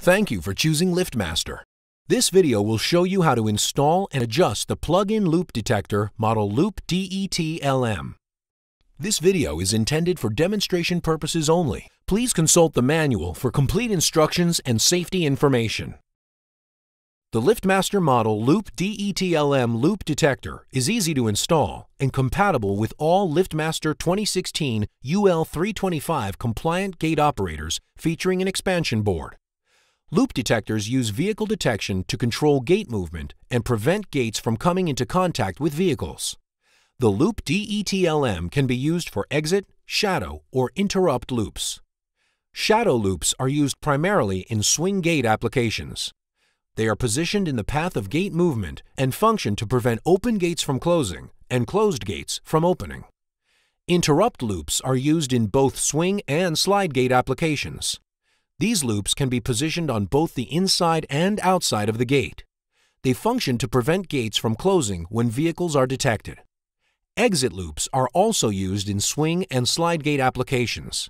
Thank you for choosing LiftMaster. This video will show you how to install and adjust the plug-in loop detector model LOOPDETLM. This video is intended for demonstration purposes only. Please consult the manual for complete instructions and safety information. The LiftMaster model LOOPDETLM Loop Detector is easy to install and compatible with all LiftMaster 2016 UL325 compliant gate operators featuring an expansion board. Loop detectors use vehicle detection to control gate movement and prevent gates from coming into contact with vehicles. The LOOPDETLM can be used for exit, shadow, or interrupt loops. Shadow loops are used primarily in swing gate applications. They are positioned in the path of gate movement and function to prevent open gates from closing and closed gates from opening. Interrupt loops are used in both swing and slide gate applications. These loops can be positioned on both the inside and outside of the gate. They function to prevent gates from closing when vehicles are detected. Exit loops are also used in swing and slide gate applications.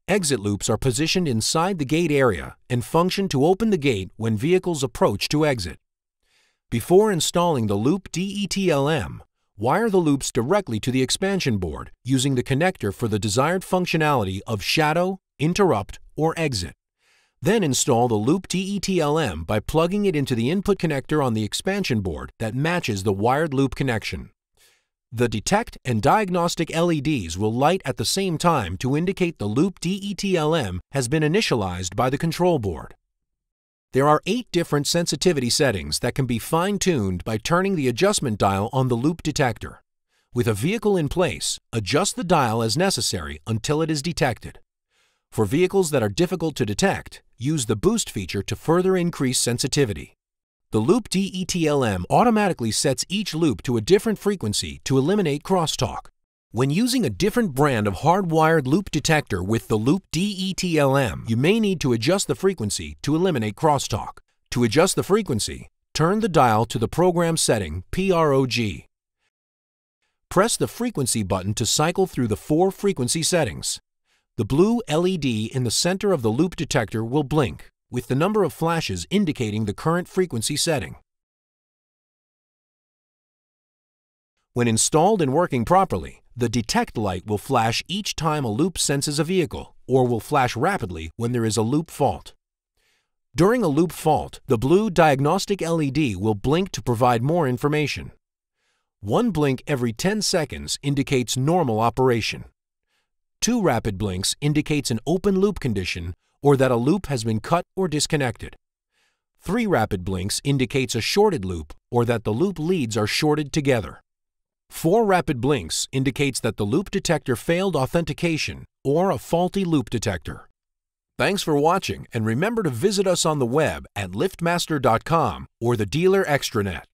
Exit loops are positioned inside the gate area and function to open the gate when vehicles approach to exit. Before installing the LOOPDETLM, wire the loops directly to the expansion board using the connector for the desired functionality of shadow, interrupt, or exit. Then install the LOOPDETLM by plugging it into the input connector on the expansion board that matches the wired loop connection. The detect and diagnostic LEDs will light at the same time to indicate the LOOPDETLM has been initialized by the control board. There are 8 different sensitivity settings that can be fine-tuned by turning the adjustment dial on the loop detector. With a vehicle in place, adjust the dial as necessary until it is detected. For vehicles that are difficult to detect, use the boost feature to further increase sensitivity. The LOOPDETLM automatically sets each loop to a different frequency to eliminate crosstalk. When using a different brand of hardwired loop detector with the LOOPDETLM, you may need to adjust the frequency to eliminate crosstalk. To adjust the frequency, turn the dial to the program setting PROG. Press the frequency button to cycle through the 4 frequency settings. The blue LED in the center of the loop detector will blink, with the number of flashes indicating the current frequency setting. When installed and working properly, the detect light will flash each time a loop senses a vehicle, or will flash rapidly when there is a loop fault. During a loop fault, the blue diagnostic LED will blink to provide more information. One blink every 10 seconds indicates normal operation. 2 rapid blinks indicates an open loop condition or that a loop has been cut or disconnected. 3 rapid blinks indicates a shorted loop or that the loop leads are shorted together. 4 rapid blinks indicates that the loop detector failed authentication or a faulty loop detector. Thanks for watching, and remember to visit us on the web at liftmaster.com or the dealer extranet.